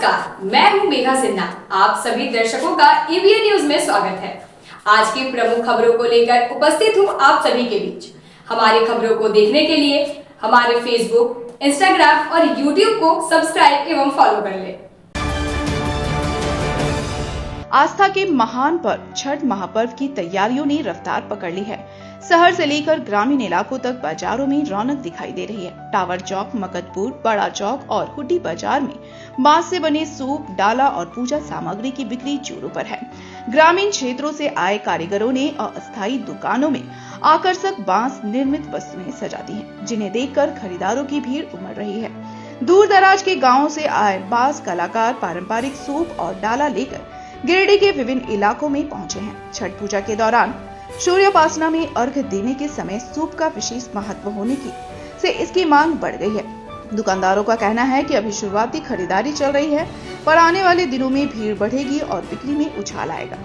नमस्कार, मैं हूं मेघा सिन्हा। आप सभी दर्शकों का एबीएन न्यूज में स्वागत है। आज की प्रमुख खबरों को लेकर उपस्थित हूं आप सभी के बीच। हमारी खबरों को देखने के लिए हमारे फेसबुक, इंस्टाग्राम और यूट्यूब को सब्सक्राइब एवं फॉलो कर लें। आस्था के महान पर्व छठ महापर्व की तैयारियों ने रफ्तार पकड़ ली है। शहर से लेकर ग्रामीण इलाकों तक बाजारों में रौनक दिखाई दे रही है। टावर चौक, मकतपुर, बड़ा चौक और हुड्डी बाजार में बांस से बने सूप, डाला और पूजा सामग्री की बिक्री जोरों पर है। ग्रामीण क्षेत्रों से आए कारीगरों ने अस्थायी दुकानों में आकर्षक बांस निर्मित वस्तुएं सजा दी हैं, जिन्हें देखकर खरीदारों की भीड़ उमड़ रही है। दूर दराज के गाँवों से आए बांस कलाकार पारंपरिक सूप और डाला लेकर गिरिडीह के विभिन्न इलाकों में पहुंचे हैं। छठ पूजा के दौरान सूर्योपासना में अर्घ्य देने के समय सूप का विशेष महत्व होने से इसकी मांग बढ़ गई है। दुकानदारों का कहना है कि अभी शुरुआती खरीदारी चल रही है, पर आने वाले दिनों में भीड़ बढ़ेगी और बिक्री में उछाल आएगा।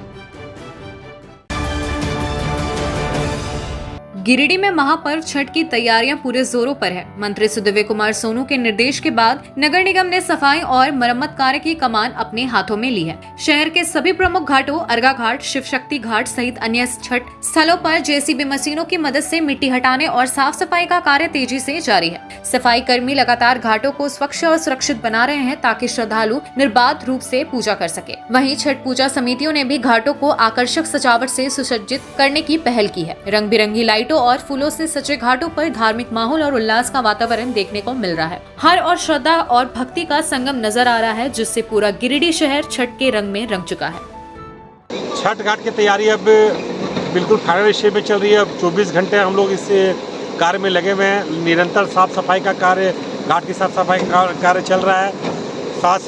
गिरिडीह में महापर्व छठ की तैयारियां पूरे जोरों पर है। मंत्री सुदिव्य कुमार सोनू के निर्देश के बाद नगर निगम ने सफाई और मरम्मत कार्य की कमान अपने हाथों में ली है। शहर के सभी प्रमुख घाटों, अर्घा घाट, शिव शक्ति घाट सहित अन्य छठ स्थलों पर जेसीबी मशीनों की मदद से मिट्टी हटाने और साफ सफाई का कार्य तेजी से जारी है। सफाई कर्मी लगातार घाटों को स्वच्छ और सुरक्षित बना रहे हैं ताकि श्रद्धालु निर्बाध रूप से पूजा कर सके। वहीं छठ पूजा समितियों ने भी घाटों को आकर्षक सजावट से सुसज्जित करने की पहल की है। रंग बिरंगी लाइटों और फूलों से सजे घाटों पर धार्मिक माहौल और उल्लास का वातावरण देखने को मिल रहा है। हर और श्रद्धा और भक्ति का संगम नजर आ रहा है, जिससे पूरा गिरिडीह शहर छठ के रंग में रंग चुका है। छठ घाट की तैयारी अब बिल्कुल फाइनल स्टेज में चल रही है। अब 24 घंटे हम लोग इस कार्य में लगे हुए हैं। निरंतर साफ सफाई का कार्य, घाट की साफ सफाई का कार्य चल रहा है। साथ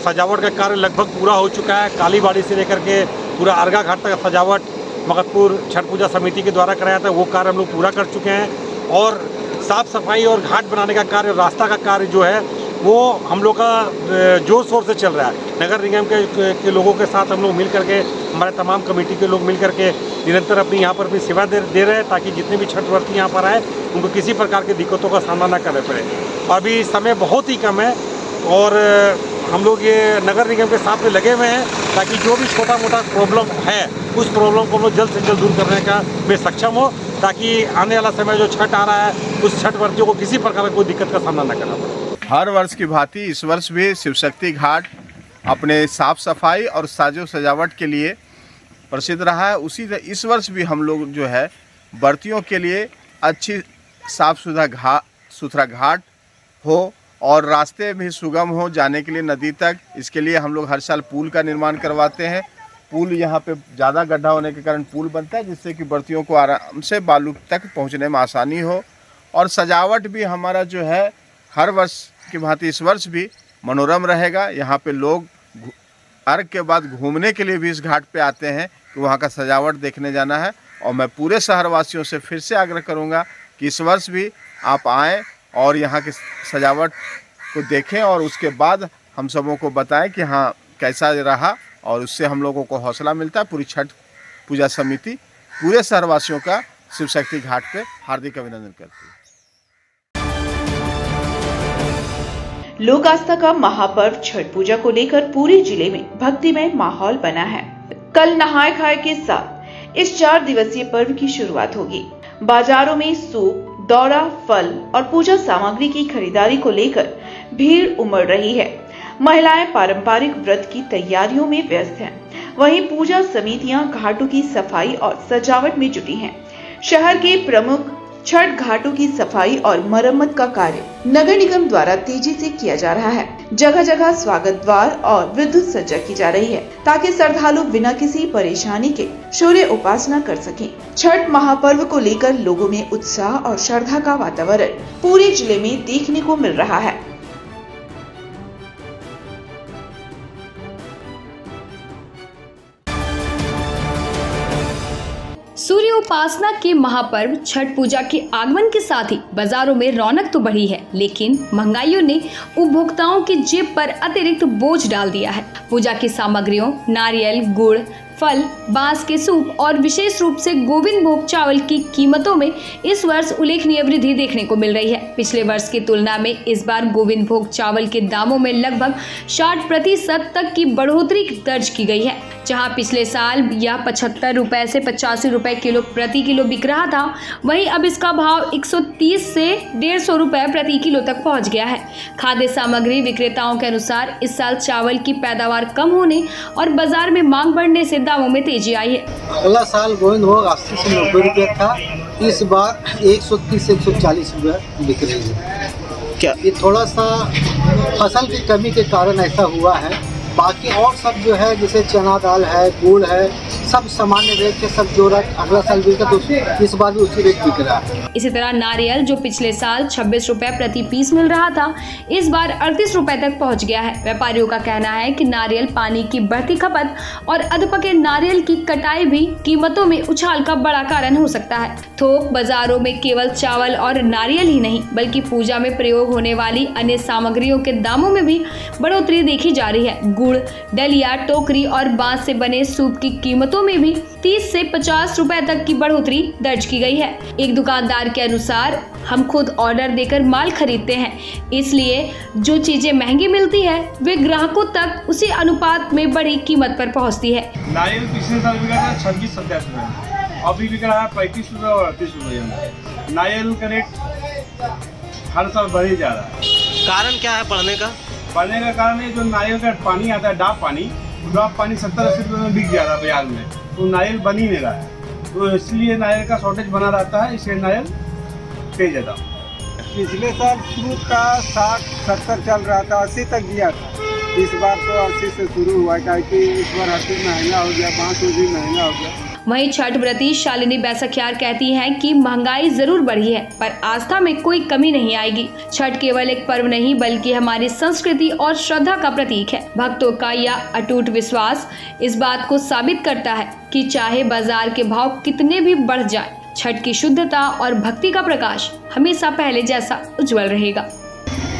सजावट का कार्य लगभग पूरा हो चुका है। कालीबाड़ी से लेकर के पूरा अर्घा घाट तक सजावट मकतपुर छठ पूजा समिति के द्वारा कराया था, वो कार्य हम लोग पूरा कर चुके हैं। और साफ सफाई और घाट बनाने का कार्य, रास्ता का कार्य जो है वो हम लोग का जोर शोर से चल रहा है। नगर निगम के लोगों के साथ हम लोग मिल करके, हमारे तमाम कमेटी के लोग मिल करके निरंतर अपनी यहाँ पर अपनी सेवा दे रहे हैं, ताकि जितने भी छठव्रती यहाँ पर आए उनको किसी प्रकार की दिक्कतों का सामना न करना पड़े। अभी समय बहुत ही कम है और हम लोग ये नगर निगम के साथ में लगे हुए हैं, ताकि जो भी छोटा मोटा प्रॉब्लम है उस प्रॉब्लम को हम लोग जल्द से जल्द दूर करने का में सक्षम हो, ताकि आने वाला समय जो छठ आ रहा है उस छठ व्रतियों को किसी प्रकार की कोई दिक्कत का सामना न करना पड़े। हर वर्ष की भांति इस वर्ष भी शिव शक्ति घाट अपने साफ सफाई और साजो सजावट के लिए प्रसिद्ध रहा है। उसी तरह इस वर्ष भी हम लोग जो है व्रतियों के लिए अच्छी साफ सुथरा घाट हो और रास्ते भी सुगम हो जाने के लिए नदी तक। इसके लिए हम लोग हर साल पुल का निर्माण करवाते हैं। पुल यहाँ पे ज़्यादा गड्ढा होने के कारण पुल बनता है, जिससे कि व्रतियों को आराम से बालू तक पहुँचने में आसानी हो। और सजावट भी हमारा जो है हर वर्ष की भांति इस वर्ष भी मनोरम रहेगा। यहाँ पे लोग अर्घ के बाद घूमने के लिए भी इस घाट पे आते हैं कि वहाँ का सजावट देखने जाना है। और मैं पूरे शहरवासियों से फिर से आग्रह करूँगा कि इस वर्ष भी आप आएँ और यहाँ की सजावट को देखें और उसके बाद हम सबों को बताएं कि हाँ कैसा रहा, और उससे हम लोगों को हौसला मिलता है। पूरी छठ पूजा समिति पूरे शहरवासियों का शिव शक्ति घाट पे हार्दिक अभिनंदन करती है। लोक आस्था का महापर्व छठ पूजा को लेकर पूरे जिले में भक्तिमय माहौल बना है। कल नहाय खाए के साथ इस 4 दिवसीय पर्व की शुरुआत होगी। बाजारों में सूप, दौरा, फल और पूजा सामग्री की खरीदारी को लेकर भीड़ उमड़ रही है। महिलाएं पारंपरिक व्रत की तैयारियों में व्यस्त हैं। वहीं पूजा समितियां घाटों की सफाई और सजावट में जुटी हैं। शहर के प्रमुख छठ घाटों की सफाई और मरम्मत का कार्य नगर निगम द्वारा तेजी से किया जा रहा है। जगह जगह स्वागत द्वार और विद्युत सज्जा की जा रही है, ताकि श्रद्धालु बिना किसी परेशानी के सूर्य उपासना कर सकें। छठ महापर्व को लेकर लोगों में उत्साह और श्रद्धा का वातावरण पूरे जिले में देखने को मिल रहा है। सूर्य उपासना के महापर्व छठ पूजा के आगमन के साथ ही बाजारों में रौनक तो बढ़ी है, लेकिन महंगाइयों ने उपभोक्ताओं की जेब पर अतिरिक्त बोझ डाल दिया है। पूजा की सामग्रियों, नारियल, गुड़, फल, बांस के सूप और विशेष रूप से गोविंद भोग चावल की कीमतों में इस वर्ष उल्लेखनीय वृद्धि देखने को मिल रही है। पिछले वर्ष की तुलना में इस बार गोविंद भोग चावल के दामों में लगभग 60% तक की बढ़ोतरी दर्ज की गई है। जहां पिछले साल यह 75 रुपए से 85 रुपए प्रति किलो बिक रहा था, वहीं अब इसका भाव 130 से 150 रुपए प्रति किलो तक पहुंच गया है। खाद्य सामग्री विक्रेताओं के अनुसार इस साल चावल की पैदावार कम होने और बाजार में मांग बढ़ने से दामों में तेजी आई है। अगला साल गोविंद भोग 80 से 90 रुपये था, इस बार 130 से 140 रुपये बिक रही है। क्या ये थोड़ा सा फसल की कमी के कारण ऐसा हुआ है। बाकी और सब जो है जैसे चना दाल है, गुड़ है, सब सामान्य रेट के सब जो रेट अगला साल बिका तो इस बार भी उसी रेट बिक रहा है। इसी तरह नारियल जो पिछले साल 26 रुपए प्रति पीस मिल रहा था, इस बार 38 रुपए तक पहुंच गया है। व्यापारियों का कहना है कि नारियल पानी की बढ़ती खपत और अधपके नारियल की कटाई भी कीमतों में उछाल का बड़ा कारण हो सकता है। थोक बाजारों में केवल चावल और नारियल ही नहीं बल्कि पूजा में प्रयोग होने वाली अन्य सामग्रियों के दामों में भी बढ़ोतरी देखी जा रही है। गुड़, डलिया, टोकरी और बांस से बने सूप की कीमतों में भी 30 से 50 रुपए तक की बढ़ोतरी दर्ज की गई है। एक दुकानदार के अनुसार, हम खुद ऑर्डर देकर माल खरीदते हैं, इसलिए जो चीजें महंगी मिलती है वे ग्राहकों तक उसी अनुपात में बड़ी कीमत पर पहुंचती है। नारियल पिछले साल बिका था 26-27 रुपये, अभी बिक रहा है 35 रुपये और 38 रुपये। नारियल का रेट हर साल बढ़ ही जा रहा है। कारण क्या है बढ़ने का? बढ़ने का कारण है जो नारियल का पानी आता है, डाब पानी 70-80 रुपये में बिक जा रहा है बाजार में, तो नारियल बन ही नहीं रहा है। तो इसलिए नारियल का शॉर्टेज बना रहता है, इसलिए नारियल तेज है दाम। पिछले साल फ्रूट का 60-70 चल रहा था, 80 तक गया था। इस बार तो 80 से शुरू हुआ है कि इस बार 80 महंगा हो गया, बांस भी महंगा हो गया। वहीं छठ व्रती शालिनी बैसखियार कहती हैं कि महंगाई जरूर बढ़ी है पर आस्था में कोई कमी नहीं आएगी। छठ केवल एक पर्व नहीं बल्कि हमारी संस्कृति और श्रद्धा का प्रतीक है। भक्तों का यह अटूट विश्वास इस बात को साबित करता है कि चाहे बाजार के भाव कितने भी बढ़ जाए, छठ की शुद्धता और भक्ति का प्रकाश हमेशा पहले जैसा उज्जवल रहेगा।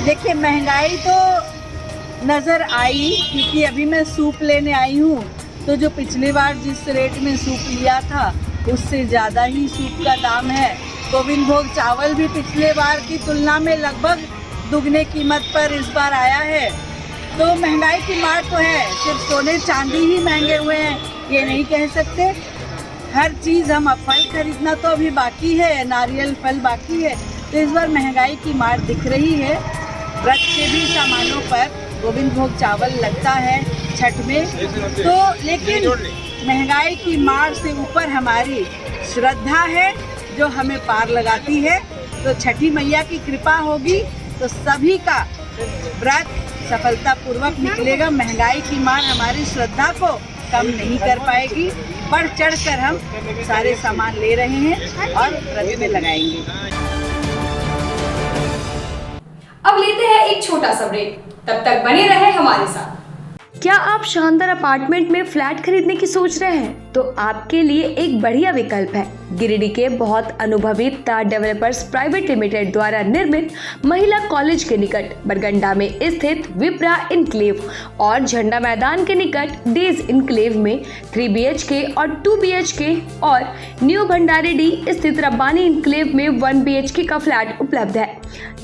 देखिए, महंगाई तो नजर आई क्योंकि अभी मैं सूप लेने आई हूँ, तो जो पिछली बार जिस रेट में सूप लिया था उससे ज़्यादा ही सूप का दाम है। गोविंद भोग चावल भी पिछले बार की तुलना में लगभग दुगने कीमत पर इस बार आया है। तो महंगाई की मार तो है, सिर्फ सोने चांदी ही महंगे हुए हैं ये नहीं कह सकते। हर चीज़ हम फल खरीदना तो अभी बाकी है, नारियल फल बाकी है, तो इस बार महंगाई की मार दिख रही है। व्रत के भी सामानों पर गोविंद भोग चावल लगता है छठ में, तो लेकिन महंगाई की मार से ऊपर हमारी श्रद्धा है जो हमें पार लगाती है। तो छठी मैया की कृपा होगी तो सभी का व्रत सफलतापूर्वक निकलेगा। महंगाई की मार हमारी श्रद्धा को कम नहीं कर पाएगी। बढ़ चढ़ कर हम सारे सामान ले रहे हैं और व्रत में लगाएंगे। अब लेते हैं एक छोटा सा ब्रेक, तब तक बने रहे हमारे साथ। क्या आप शानदार अपार्टमेंट में फ्लैट खरीदने की सोच रहे हैं? तो आपके लिए एक बढ़िया विकल्प है गिरिडीह के बहुत अनुभवी तार डेवलपर्स प्राइवेट लिमिटेड द्वारा निर्मित महिला कॉलेज के निकट बरगंडा में स्थित विप्रा इनक्लेव और झंडा मैदान के निकट डेज इनक्लेव में 3 BHK और 2 BHK और न्यू भंडारीडी स्थित रब्बानी इनक्लेव में 1 BHK का फ्लैट उपलब्ध है।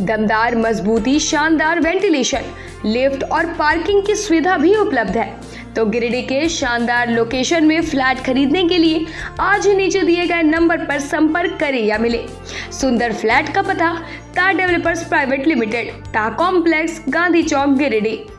दमदार मजबूती, शानदार वेंटिलेशन, लिफ्ट और पार्किंग की सुविधा भी उपलब्ध है। तो गिरिडीह के शानदार लोकेशन में फ्लैट खरीदने के लिए आज ही नीचे दिए गए नंबर पर संपर्क करें या मिले। सुंदर फ्लैट का पता तार डेवलपर्स प्राइवेट लिमिटेड, टा कॉम्प्लेक्स, गांधी चौक, गिरिडीह।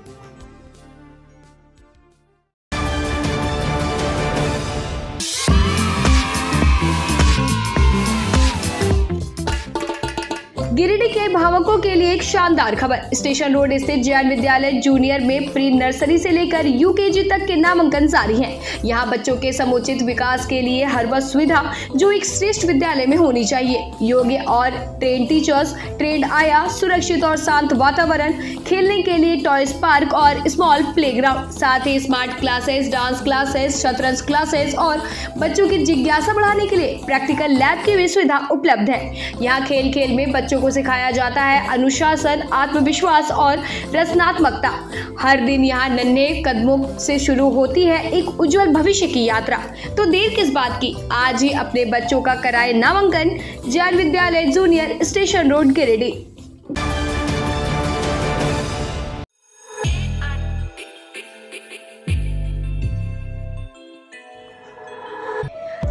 गिरिडीह के भावकों के लिए एक शानदार खबर। स्टेशन रोड स्थित जैन विद्यालय जूनियर में प्री नर्सरी से लेकर UKG तक के नामांकन जारी हैं। यहाँ बच्चों के समुचित विकास के लिए हर वह सुविधा जो एक श्रेष्ठ विद्यालय में होनी चाहिए। योग्य और ट्रेन टीचर्स, ट्रेंड आया, सुरक्षित और शांत वातावरण, खेलने के लिए टॉयज पार्क और स्मॉल प्लेग्राउंड, साथ ही स्मार्ट क्लासेस, डांस क्लासेस, शतरंज क्लासेस और बच्चों की जिज्ञासा बढ़ाने के लिए प्रैक्टिकल लैब की भी सुविधा उपलब्ध है। यहाँ खेल खेल में बच्चों को सिखाया जाता है अनुशासन, आत्मविश्वास और रचनात्मकता। हर दिन यहाँ नन्हे कदमों से शुरू होती है एक उज्जवल भविष्य की यात्रा। तो देर किस बात की, आज ही अपने बच्चों का कराए नामांकन जैन विद्यालय junior, station road, Giridih.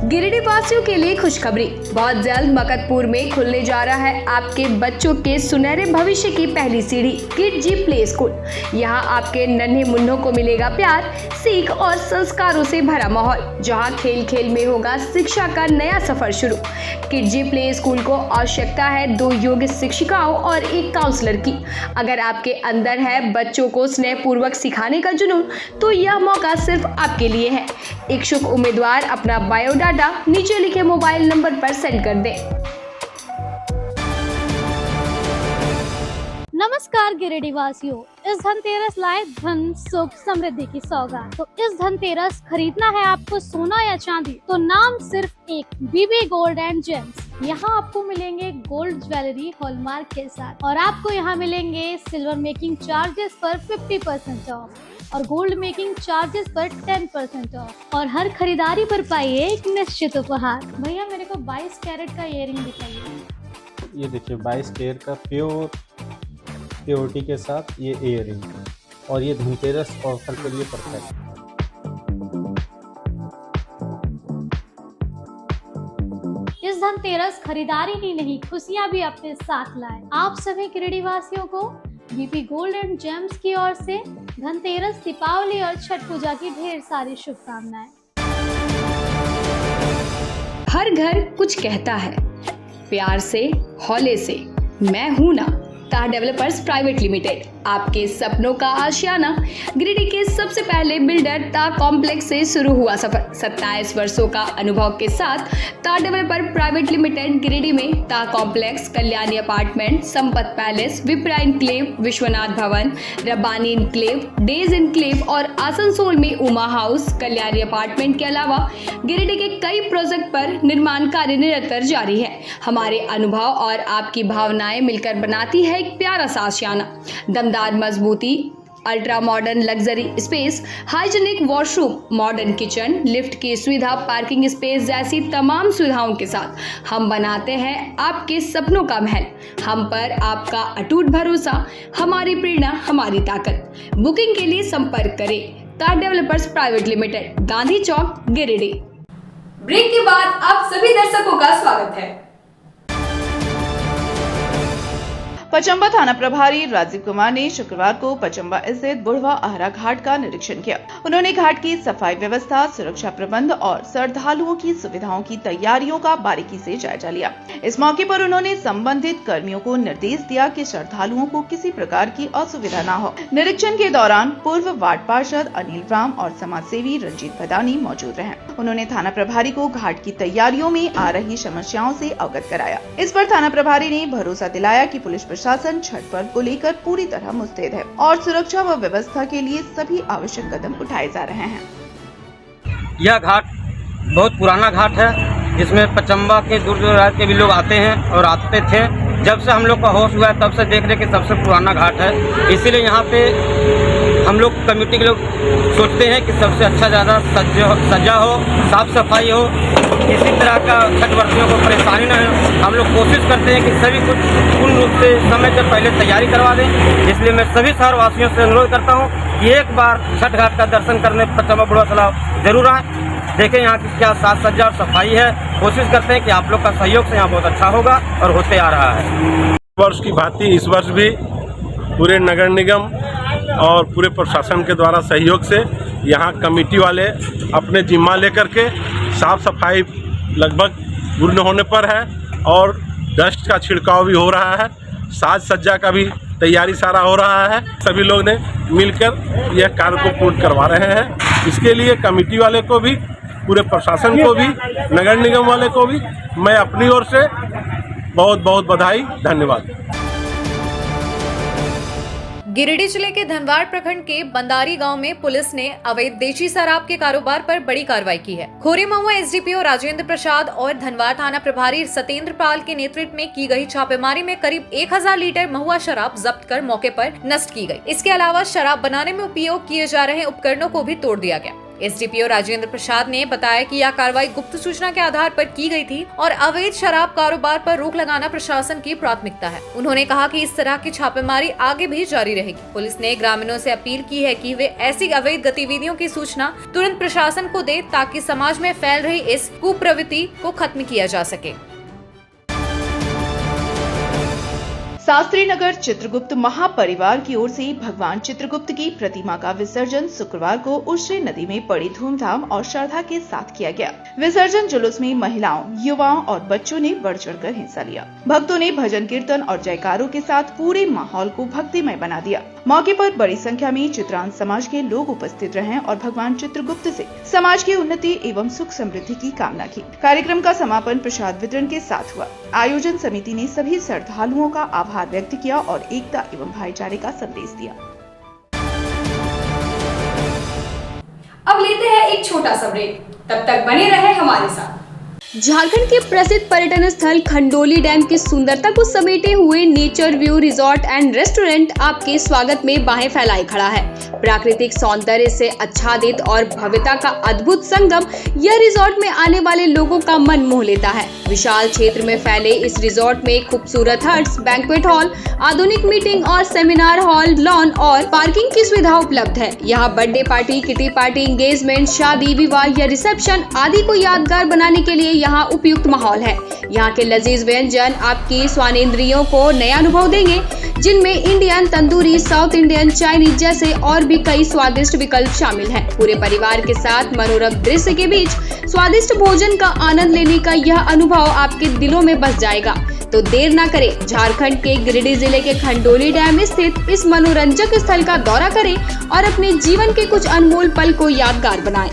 Giridih वासियों के लिए खुशखबरी, बहुत जल्द मकतपुर में खुलने जा रहा है आपके बच्चों के सुनहरे भविष्य की पहली सीढ़ी, किड जी प्ले स्कूल। यहाँ आपके नन्हे मुन्नों को मिलेगा प्यार, सीख और संस्कारों से भरा माहौल, जहाँ खेल खेल में होगा शिक्षा का नया सफर शुरू। किड जी प्ले स्कूल को आवश्यकता है 2 योग्य शिक्षिकाओं और 1 काउंसलर की। अगर आपके अंदर है बच्चों को स्नेहपूर्वक सिखाने का जुनून, तो यह मौका सिर्फ आपके लिए है। इच्छुक उम्मीदवार अपना बायोडाटा नीचे लिखे मोबाइल नंबर पर सेंड कर दें। नमस्कार गिरिडीह वासियों, इस धनतेरस लाए धन, सुख, समृद्धि की सौगात। तो इस धनतेरस खरीदना है आपको सोना या चांदी, तो नाम सिर्फ एक, बीबी गोल्ड एंड जेम्स। यहाँ आपको मिलेंगे गोल्ड ज्वेलरी हॉलमार्क के साथ, और आपको यहाँ मिलेंगे सिल्वर मेकिंग चार्जेस पर 50% ऑफ और गोल्ड मेकिंग चार्जेस पर 10% ऑफ, और हर खरीदारी पर पाइए एक निश्चित उपहार। भैया मेरे को 22 कैरेट का इयररिंग दिखाइए। ये देखिए 22 कैरेट का प्योरिटी के साथ ये इयररिंग, और ये धनतेरस ऑफर के लिए परफेक्ट। इस धनतेरस खरीदारी ही नहीं, खुशियां भी अपने साथ लाए। आप सभी गिरिडीह वासियों को बीपी गोल्ड एंड जेम्स की ओर से धनतेरस, दीपावली और छठ पूजा की ढेर सारी शुभकामनाएं। हर घर कुछ कहता है, प्यार से, हौले से, मैं हूं ना। तार डेवलपर्स प्राइवेट लिमिटेड, आपके सपनों का आशियाना। गिरिडीह के सबसे पहले बिल्डर ता कॉम्प्लेक्स से शुरू हुआ सफर। 27 वर्षों का अनुभव के साथ तार डेवलपर प्राइवेट लिमिटेड गिरिडीह में ता complex, Kalyani apartment, Sampat palace, Vipra enclave, Vishwanath Bhawan, Rabbani enclave, days enclave और आसनसोल में उमा हाउस, कल्याणी अपार्टमेंट के अलावा गिरिडीह के कई प्रोजेक्ट पर निर्माण कार्य निरंतर जारी है। हमारे अनुभव और आपकी भावनाएं मिलकर बनाती है एक प्यारा सा आशियाना। दमदार मजबूती, ultra modern luxury space, hygienic washroom, modern kitchen, lift की सुविधा, पार्किंग स्पेस जैसी तमाम सुविधाओं के साथ हम बनाते हैं आपके सपनों का महल। हम पर आपका अटूट भरोसा, हमारी प्रेरणा, हमारी ताकत। बुकिंग के लिए संपर्क करें तार डेवलपर्स प्राइवेट लिमिटेड, गांधी चौक, गिरिडीह। ब्रेक के बाद आप सभी दर्शकों का स्वागत है। पचंबा थाना प्रभारी राजीव कुमार ने शुक्रवार को पचंबा स्थित बुढ़वा आहरा घाट का निरीक्षण किया। उन्होंने घाट की सफाई व्यवस्था, सुरक्षा प्रबंध और श्रद्धालुओं की सुविधाओं की तैयारियों का बारीकी से जायजा लिया। इस मौके पर उन्होंने संबंधित कर्मियों को निर्देश दिया कि श्रद्धालुओं को किसी प्रकार की असुविधा न हो। निरीक्षण के दौरान पूर्व वार्ड पार्षद अनिल राम और समाज सेवी रंजीत भदानी मौजूद रहे। उन्होंने थाना प्रभारी को घाट की तैयारियों में आ रही समस्याओं से अवगत कराया। इस पर थाना प्रभारी ने भरोसा दिलाया कि पुलिस प्रशासन छठ पर्व को लेकर पूरी तरह मुस्तैद है और सुरक्षा व व्यवस्था के लिए सभी आवश्यक कदम उठाए जा रहे हैं। यह घाट बहुत पुराना घाट है, जिसमें पचंबा के दूर दराज के भी लोग आते हैं और आते थे। जब से हम लोग का होश हुआ है तब से देख रहे कि सबसे पुराना घाट है, इसीलिए यहाँ पे हम लोग कमेटी के लोग सोचते हैं कि सबसे अच्छा ज़्यादा सजा हो, साफ सफाई हो, किसी तरह का छठ वर्षियों को परेशानी न हो। हम लोग कोशिश करते हैं कि सभी कुछ पूर्ण रूप से समय से पहले तैयारी करवा दें। इसलिए मैं सभी शहरवासियों से अनुरोध करता हूँ कि एक बार छठ घाट का दर्शन करने पचंबा बुढ़वा तालाब जरूर आएँ, देखें यहाँ की क्या साज सज्जा और सफाई है। कोशिश करते हैं कि आप लोग का सहयोग से यहाँ बहुत अच्छा होगा और होते आ रहा है। वर्ष की भांति इस वर्ष भी पूरे नगर निगम और पूरे प्रशासन के द्वारा सहयोग से यहाँ कमेटी वाले अपने जिम्मा लेकर के साफ सफाई लगभग पूर्ण होने पर है और डस्ट का छिड़काव भी हो रहा है, साज सज्जा का भी तैयारी सारा हो रहा है। सभी लोग ने मिलकर यह कार्य को पूर्ण करवा रहे हैं। इसके लिए कमेटी वाले को भी, पूरे प्रशासन को भी, नगर निगम वाले को भी मैं अपनी ओर से बहुत बहुत बधाई, धन्यवाद। गिरिडीह जिले के धनवाड़ प्रखंड के बंदारी गांव में पुलिस ने अवैध देशी शराब के कारोबार पर बड़ी कार्रवाई की है। खोरी महुआ एसडीपीओ राजेंद्र प्रसाद और धनवाड़ थाना प्रभारी सत्येंद्र पाल के नेतृत्व में की गई छापेमारी में करीब 1000 लीटर महुआ शराब जब्त कर मौके पर नष्ट की गई। इसके अलावा शराब बनाने में उपयोग किए जा रहे उपकरणों को भी तोड़ दिया गया। एसडीपीओ राजेंद्र प्रसाद ने बताया कि यह कार्रवाई गुप्त सूचना के आधार पर की गई थी और अवैध शराब कारोबार पर रोक लगाना प्रशासन की प्राथमिकता है। उन्होंने कहा कि इस तरह की छापेमारी आगे भी जारी रहेगी। पुलिस ने ग्रामीणों से अपील की है कि वे ऐसी अवैध गतिविधियों की सूचना तुरंत प्रशासन को दे ताकि समाज में फैल रही इस कुप्रवृत्ति को खत्म किया जा सके। शास्त्री नगर चित्रगुप्त महापरिवार की ओर से भगवान चित्रगुप्त की प्रतिमा का विसर्जन शुक्रवार को उश्री नदी में बड़ी धूमधाम और श्रद्धा के साथ किया गया। विसर्जन जुलूस में महिलाओं, युवाओं और बच्चों ने बढ़ चढ़कर हिस्सा लिया। भक्तों ने भजन कीर्तन और जयकारों के साथ पूरे माहौल को भक्तिमय बना दिया। मौके पर बड़ी संख्या में चित्रांश समाज के लोग उपस्थित रहे और भगवान चित्रगुप्त से समाज की उन्नति एवं सुख समृद्धि की कामना की। कार्यक्रम का समापन प्रसाद वितरण के साथ हुआ। आयोजन समिति ने सभी श्रद्धालुओं का आभार व्यक्त किया और एकता एवं भाईचारे का संदेश दिया। अब लेते हैं एक छोटा सा ब्रेक, तब तक बने रहे हमारे साथ। झारखंड के प्रसिद्ध पर्यटन स्थल खंडोली डैम की सुंदरता को समेटे हुए nature view resort and restaurant आपके स्वागत में बाहें फैलाए खड़ा है। प्राकृतिक सौंदर्य से आच्छादित और भव्यता का अद्भुत संगम यह रिजॉर्ट में आने वाले लोगों का मन मोह लेता है। विशाल क्षेत्र में फैले इस रिजॉर्ट में खूबसूरत हट्स, बैंक्वेट हॉल, आधुनिक मीटिंग और सेमिनार हॉल, लॉन और पार्किंग की सुविधा उपलब्ध है। यहाँ birthday party, kitty party, engagement, शादी, विवाह या रिसेप्शन आदि को यादगार बनाने के लिए यहाँ उपयुक्त माहौल है। यहाँ के लजीज व्यंजन आपकी स्वानेंद्रियों को नया अनुभव देंगे, जिनमें Indian, tandoori, south Indian, Chinese जैसे और भी कई स्वादिष्ट विकल्प शामिल हैं। पूरे परिवार के साथ मनोरम दृश्य के बीच स्वादिष्ट भोजन का आनंद लेने का यह अनुभव आपके दिलों में बस जाएगा। तो देर ना करें, झारखंड के गिरिडीह जिले के खंडोली डैम स्थित इस मनोरंजक स्थल का दौरा करें और अपने जीवन के कुछ अनमोल पल को यादगार बनाएं।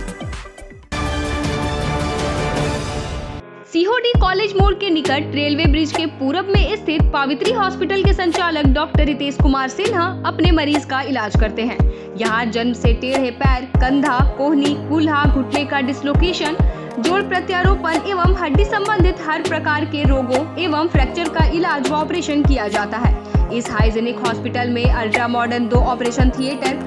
सीहोडी कॉलेज मोड़ के निकट रेलवे ब्रिज के पूरब में स्थित पावित्री हॉस्पिटल के संचालक डॉक्टर रितेश कुमार सिन्हा अपने मरीज का इलाज करते हैं। यहाँ जन्म से टेढ़े पैर, कंधा, कोहनी, कूल्हा, घुटने का डिसलोकेशन, जोड़ प्रत्यारोपण एवं हड्डी संबंधित हर प्रकार के रोगों एवं फ्रैक्चर का इलाज व ऑपरेशन किया जाता है। इस हाइजेनिक हॉस्पिटल में ultra modern 2 operation theatre,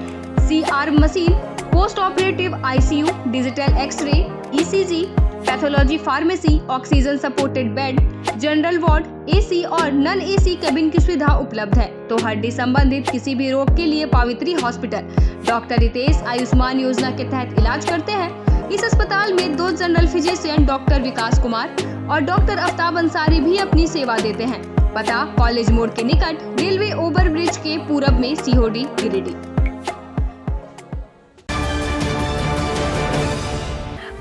CR machine, post operative ICU, digital X-ray, ECG, pathology pharmacy, oxygen supported bed, general ward, AC और नॉन AC केबिन की सुविधा उपलब्ध है। तो हड्डी संबंधित किसी भी रोग के लिए पावित्री हॉस्पिटल डॉक्टर रितेश आयुष्मान योजना के तहत इलाज करते हैं। इस अस्पताल में 2 जनरल फिजिशियन डॉक्टर विकास कुमार और डॉक्टर आफ्ताब अंसारी भी अपनी सेवा देते हैं। पता कॉलेज मोड़ के निकट रेलवे ओवर ब्रिज के पूरब में, सीहोडी, गिरिडीह।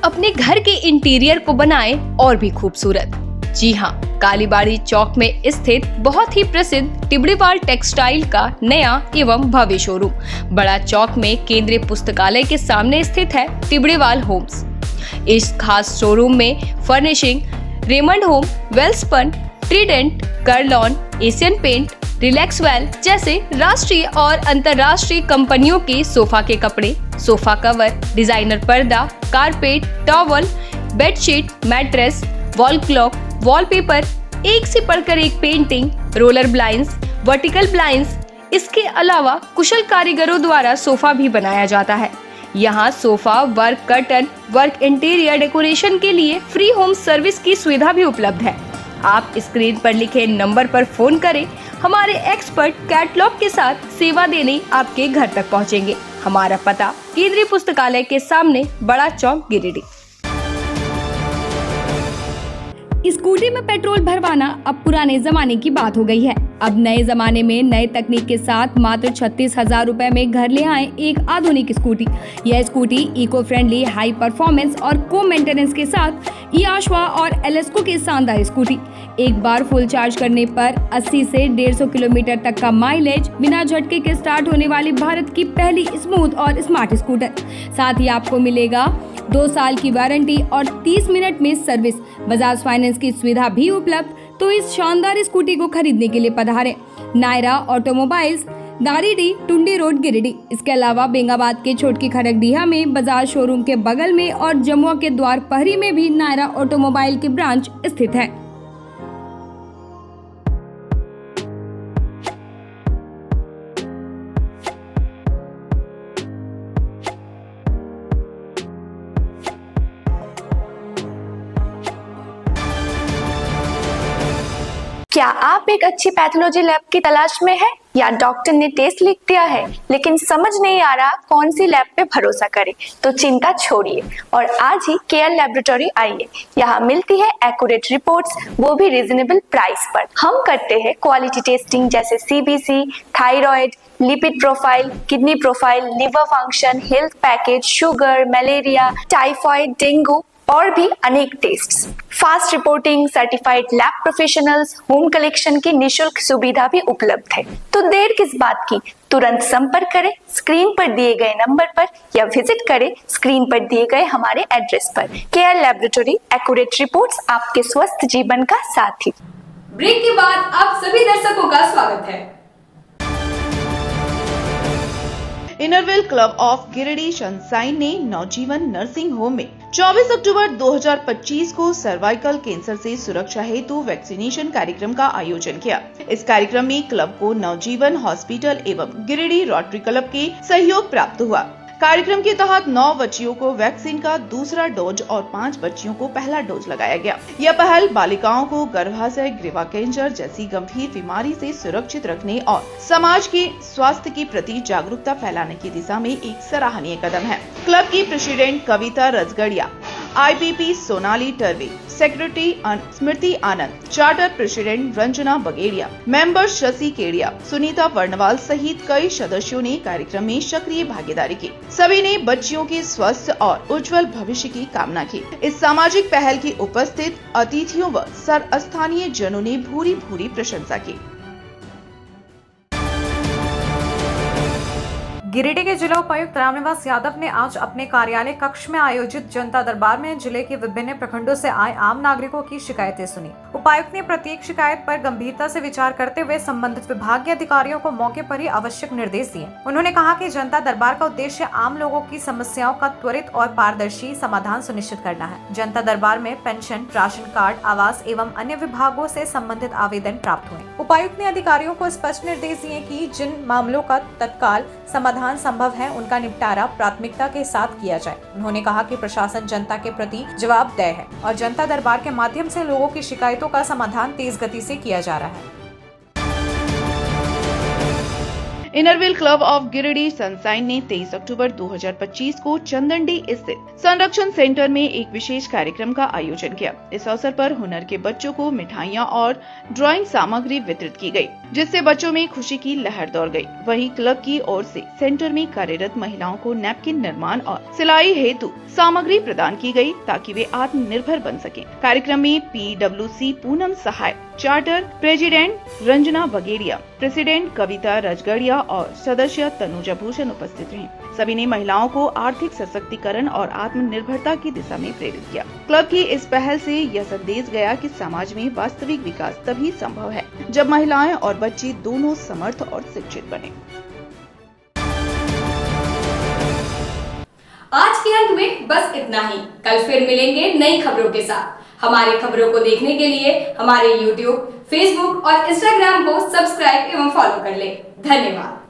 अपने घर के इंटीरियर को बनाएं और भी खूबसूरत। जी हाँ, कालीबाड़ी चौक में स्थित बहुत ही प्रसिद्ध टिबड़ीवाल टेक्सटाइल का नया एवं भव्य शोरूम बड़ा चौक में केंद्रीय पुस्तकालय के सामने स्थित है टिबड़ीवाल होम्स। इस खास शोरूम में furnishing, Raymond home, Welspun, Trident, Kurlon, Asian paint, Relaxwell जैसे राष्ट्रीय और अंतर्राष्ट्रीय कंपनियों के सोफा के कपड़े, सोफा कवर, डिजाइनर पर्दा, carpet, towel, bedsheet, mattress, wall clock, wallpaper, एक से बढ़कर एक painting, roller blinds, vertical blinds. इसके अलावा कुशल कारीगरों द्वारा सोफा भी बनाया जाता है। यहाँ sofa work, curtain work, interior decoration के लिए फ्री होम सर्विस की सुविधा भी उपलब्ध है। आप स्क्रीन पर लिखे नंबर पर फोन करें, हमारे एक्सपर्ट कैटलॉग के साथ सेवा देने आपके घर तक पहुँचेंगे। हमारा पता केंद्रीय पुस्तकालय के सामने, बड़ा चौक, गिरिडीह। स्कूटी में पेट्रोल भरवाना अब पुराने जमाने की बात हो गई है। अब नए जमाने में नए तकनीक के साथ मात्र 36,000 रुपए में घर ले आए एक आधुनिक स्कूटी। यह scooty eco friendly, high performance और को मेंटेनेंस के साथ ईआश्वा और एलेस्को की शानदार स्कूटी। एक बार फुल चार्ज करने पर 80 से 150 किलोमीटर तक का माइलेज, बिना झटके के स्टार्ट होने वाली भारत की पहली स्मूथ और स्मार्ट स्कूटर। साथ ही आपको मिलेगा 2 साल की वारंटी और 30 मिनट में सर्विस। बजाज फाइनेंस की सुविधा भी उपलब्ध। तो इस शानदार स्कूटी को खरीदने के लिए पधारें नायरा ऑटोमोबाइल्स, दारीडी टुंडी रोड गिरिडीह। इसके अलावा बेंगाबाद के छोटकी खड़गडीहा में बाजार शोरूम के बगल में और जमुआ के द्वार पहरी में भी नायरा ऑटोमोबाइल की ब्रांच स्थित है। क्या आप एक अच्छी पैथोलॉजी लैब की तलाश में हैं या डॉक्टर ने टेस्ट लिख दिया है लेकिन समझ नहीं आ रहा कौन सी लैब पे भरोसा करें, तो चिंता छोड़िए और आज ही केयर लैबोरेटरी आइए। यहाँ मिलती है एक्यूरेट रिपोर्ट्स, वो भी रीजनेबल प्राइस पर। हम करते हैं क्वालिटी टेस्टिंग जैसे CBC, thyroid, lipid profile, kidney profile, liver function, health package, sugar, malaria, typhoid, dengue और भी अनेक tests. Fast reporting, certified lab professionals, home collection की निशुल्क सुविधा भी उपलब्ध है। तो देर किस बात की, तुरंत संपर्क करें स्क्रीन पर दिए गए नंबर पर या विजिट करें स्क्रीन पर दिए गए हमारे एड्रेस पर। केयर लैबोरेटरी, एक्यूरेट रिपोर्ट्स, आपके स्वस्थ जीवन का साथी। ब्रेक के बाद आप सभी दर्शकों का स्वागत है। इनरवेल क्लब ऑफ गिरिडीह सनशाइन ने नवजीवन नर्सिंग होम में 24 अक्टूबर 2025 को सर्वाइकल कैंसर से सुरक्षा हेतु वैक्सीनेशन कार्यक्रम का आयोजन किया। इस कार्यक्रम में क्लब को नवजीवन हॉस्पिटल एवं गिरिडीह रोटरी क्लब के सहयोग प्राप्त हुआ। कार्यक्रम के तहत 9 बच्चियों को वैक्सीन का दूसरा डोज और 5 बच्चियों को पहला डोज लगाया गया। यह पहल बालिकाओं को गर्भाशय ग्रीवा कैंसर जैसी गंभीर बीमारी से सुरक्षित रखने और समाज के स्वास्थ्य के प्रति जागरूकता फैलाने की दिशा में एक सराहनीय कदम है। क्लब की president Kavita Rajgadia, IPP Sonali Tarve, secretary Smriti Anand, charter president Ranjana बगेड़िया, मेंबर शशि केड़िया, सुनीता वर्णवाल सहित कई सदस्यों ने कार्यक्रम में सक्रिय भागीदारी की। सभी ने बच्चियों के स्वस्थ और उज्जवल भविष्य की कामना की। इस सामाजिक पहल की उपस्थित अतिथियों व स्थानीय जनों ने भूरी भूरी प्रशंसा की। गिरिडीह के जिला उपायुक्त रामनिवास यादव ने आज अपने कार्यालय कक्ष में आयोजित जनता दरबार में जिले के विभिन्न प्रखंडों से आए आम नागरिकों की शिकायतें सुनी। उपायुक्त ने प्रत्येक शिकायत पर गंभीरता से विचार करते हुए संबंधित विभाग के अधिकारियों को मौके पर ही आवश्यक निर्देश दिए। उन्होंने कहा कि जनता दरबार का उद्देश्य आम लोगों की समस्याओं का त्वरित और पारदर्शी समाधान सुनिश्चित करना है। जनता दरबार में पेंशन, राशन कार्ड, आवास एवं अन्य विभागों से संबंधित आवेदन प्राप्त हुए। उपायुक्त ने अधिकारियों को स्पष्ट निर्देश दिए कि जिन मामलों का तत्काल समाधान संभव है उनका निपटारा प्राथमिकता के साथ किया जाए। उन्होंने कहा कि प्रशासन जनता के प्रति जवाबदेह है और जनता दरबार के माध्यम से लोगों की शिकायतों का समाधान तेज गति से किया जा रहा है। इनरवेल क्लब ऑफ गिरिडीह सनशाइन ने 23 अक्टूबर 2025 को चंदनडी स्थित संरक्षण सेंटर में एक विशेष कार्यक्रम का आयोजन किया। इस अवसर पर हुनर के बच्चों को मिठाइयां और ड्राइंग सामग्री वितरित की गई, जिससे बच्चों में खुशी की लहर दौड़ गई। वहीं क्लब की ओर से सेंटर में कार्यरत महिलाओं को नैपकिन निर्माण और सिलाई हेतु सामग्री प्रदान की गई ताकि वे आत्मनिर्भर बन सकें। कार्यक्रम में PWC Poonam Sahay, charter president Ranjana बगेड़िया, प्रेसिडेंट कविता रजगड़िया और सदस्य तनुजा भूषण उपस्थित रहे। सभी ने महिलाओं को आर्थिक सशक्तिकरण और आत्मनिर्भरता की दिशा में प्रेरित किया। क्लब की इस पहल से यह संदेश गया कि समाज में वास्तविक विकास तभी संभव है जब महिलाएं और बच्चे दोनों समर्थ और शिक्षित बने। आज के अंक में बस इतना ही। कल फिर मिलेंगे नई खबरों के साथ। हमारी खबरों को देखने के लिए हमारे YouTube, Facebook और Instagram को सब्सक्राइब एवं फॉलो कर लें। धन्यवाद।